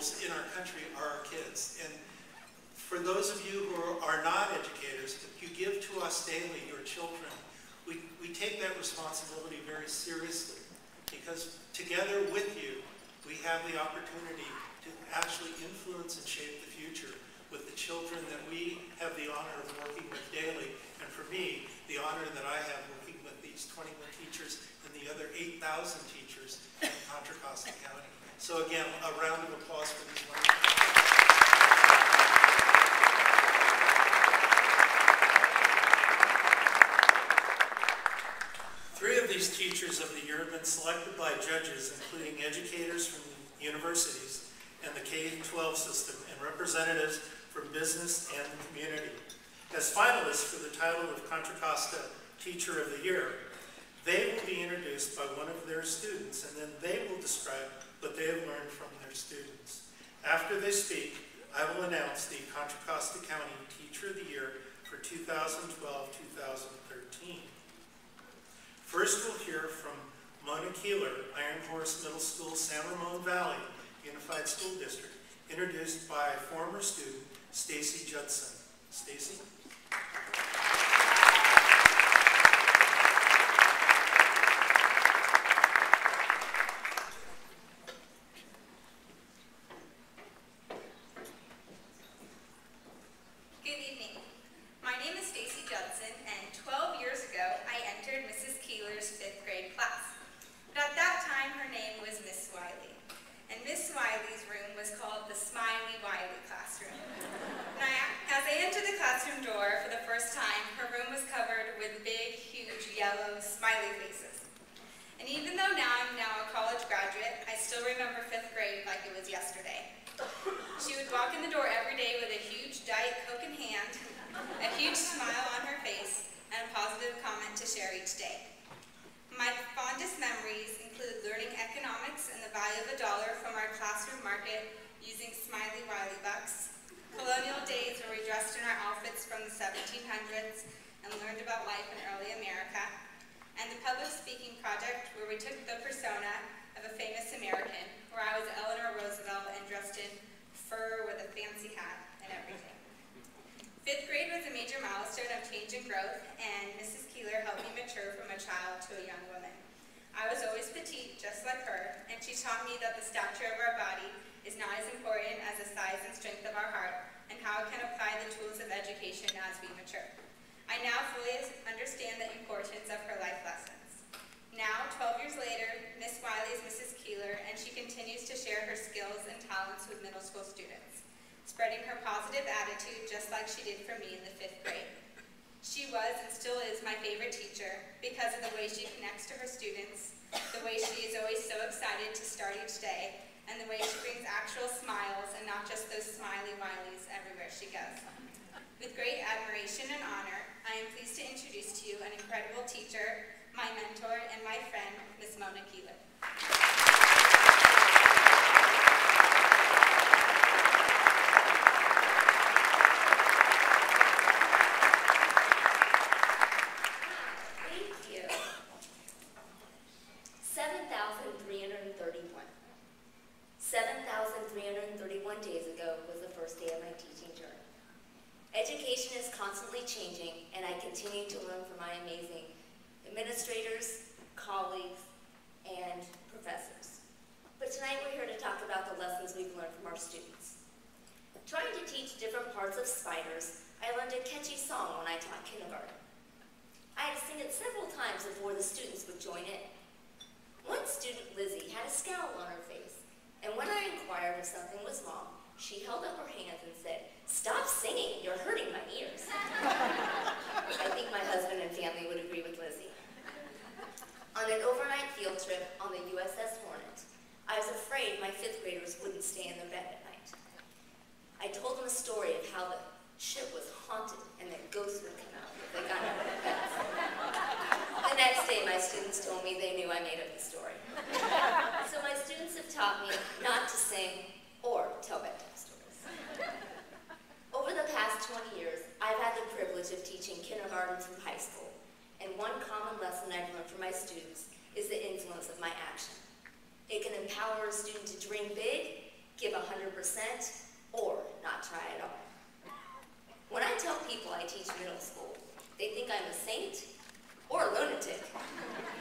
individuals in our country are our kids. And for those of you who are not educators, if you give to us daily your children, we take that responsibility very seriously, because together with you, we have the opportunity to actually influence and shape the future with the children that we have the honor of working with daily. And for me, the honor that I have working with these 21 teachers and the other 8,000 teachers in Contra Costa County. So again, a round of applause for these wonderful teachers. Three of these Teachers of the Year have been selected by judges, including educators from universities and the K-12 system and representatives from business and the community. As finalists for the title of Contra Costa Teacher of the Year, they will be introduced by one of their students, and then they will describe what they have learned from their students. After they speak, I will announce the Contra Costa County Teacher of the Year for 2012-2013. First, we'll hear from Mona Keeler, Iron Horse Middle School, San Ramon Valley Unified School District, introduced by former student Stacy Judson. Stacy? Good evening. My name is Stacy Judson, and 12 years ago, I entered Mrs. Keeler's 5th grade class. But at that time, her name was Miss Wiley. And Miss Wiley's room was called the Smiley Wiley classroom. And as I entered the classroom door for the first time, her room was covered with big, huge, yellow, smiley faces. And even though I'm now a college graduate, I still remember 5th grade like it was yesterday. She would walk in the door every day with a huge Diet Coke in hand, a huge smile on her face, and a positive comment to share each day. My fondest memories include learning economics and the value of $1 from our classroom market using Smiley Wiley bucks, colonial days where we dressed in our outfits from the 1700s and learned about life in early America, and the public speaking project where we took the persona of a famous American, where I was Eleanor Roosevelt and dressed in fur with a fancy hat and everything. 5th grade was a major milestone of change and growth, and Mrs. Keeler helped me mature from a child to a young woman. I was always petite, just like her, and she taught me that the stature of our body is not as important as the size and strength of our heart, and how it can apply the tools of education as we mature. I now fully understand the importance of her life lessons. Now, 12 years later, Miss Wiley is Mrs. Keeler, and she continues to share her skills and talents with middle school students, spreading her positive attitude just like she did for me in the 5th grade. She was and still is my favorite teacher because of the way she connects to her students, the way she is always so excited to start each day, and the way she brings actual smiles and not just those smiley wileys everywhere she goes. With great admiration and honor, I am pleased to introduce to you an incredible teacher, my mentor, and my friend, Miss Mona Keeler. Thank you. 7,331. 7,331 days ago was the first day of my teaching journey. Education is constantly changing, and I continue to learn from my amazing administrators, colleagues, and professors. But tonight we're here to talk about the lessons we've learned from our students. Trying to teach different parts of spiders, I learned a catchy song when I taught kindergarten. I had to sing it several times before the students would join in. One student, Lizzie, had a scowl on her face, and when I inquired if something was wrong, she held up her hands and said, "Stop singing, you're hurting my ears." I think my husband and family would agree with Lizzie. On an overnight field trip on the USS Hornet, I was afraid my 5th graders wouldn't stay in their bed at night. I told them a story of how the ship was haunted and that ghosts would come out if they got out of their beds. The next day, my students told me they knew I made up the story. So my students have taught me not to sing or tell bedtime stories. Over the past 20 years, I've had the privilege of teaching kindergarten through high school, and one common lesson I've learned from my students is the influence of my action. It can empower a student to dream big, give 100%, or not try at all. When I tell people I teach middle school, they think I'm a saint or a lunatic,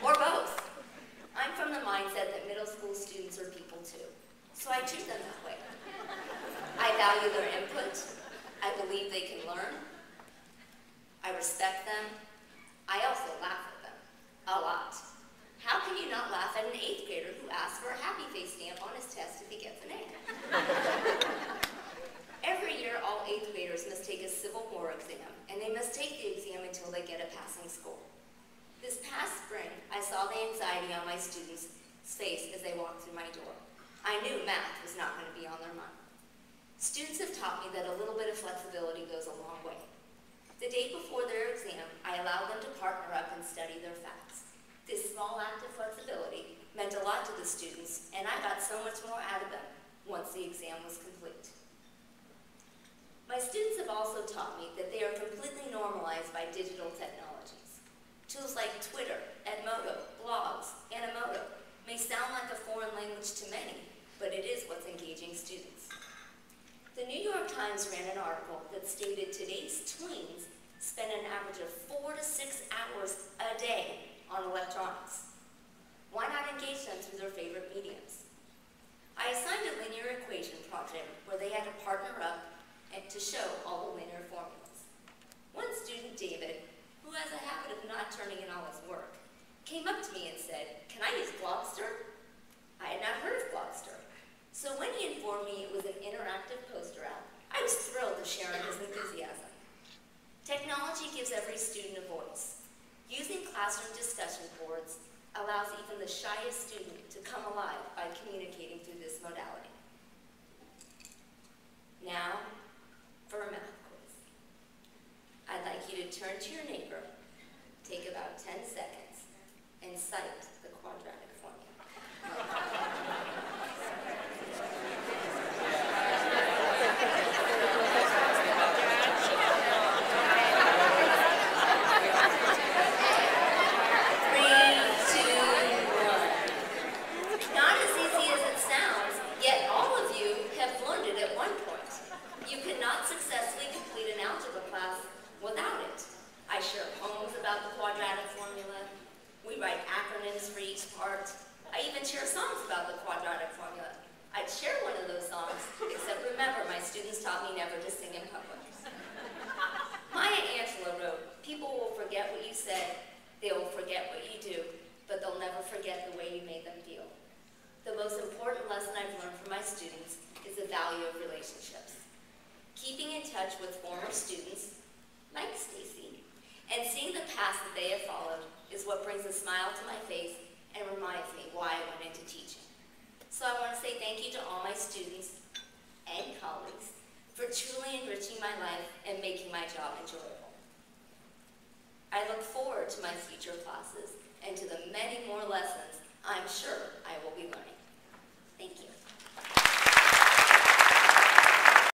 or both. I'm from the mindset that middle school students are people too, so I treat them that way. I value their input. I believe they can learn. I respect them. I also laugh at them, a lot. How can you not laugh at an 8th grader who asks for a happy face stamp on his test if he gets an A? Every year, all 8th graders must take a Civil War exam, and they must take the exam until they get a passing score. This past spring, I saw the anxiety on my students' face as they walked through my door. I knew math was not going to be on their mind. Students have taught me that a little bit of flexibility goes a long way. The day before their exam, I allowed them to partner up and study their facts. This small act of flexibility meant a lot to the students, and I got so much more out of them once the exam was complete. My students have also taught me that they are completely normalized by digital technologies. Tools like Twitter, Edmodo, blogs, Animoto may sound like a foreign language to many, but it is what's engaging students. The New York Times ran an article that stated today's tweens spend an average of 4 to 6 hours a day on electronics. Why not engage them through their favorite mediums? I assigned a linear equation project where they had to partner up and to show all the linear formulas. One student, David, who has a habit of not turning in all his work, came up to me and said, "Can I use Globster?" I had not heard of Globster. So when he informed me it was an interactive poster app, I was thrilled to share in his enthusiasm. Technology gives every student a voice. Using classroom discussion boards allows even the shyest student to come alive by communicating through this modality. Now, for a math quiz. I'd like you to turn to your neighbor, take about 10 seconds, and cite the quadratic formula. Keeping in touch with former students, like Stacy, and seeing the path that they have followed is what brings a smile to my face and reminds me why I went into teaching. So I want to say thank you to all my students and colleagues for truly enriching my life and making my job enjoyable. I look forward to my future classes and to the many more lessons I'm sure I will be learning. Thank you.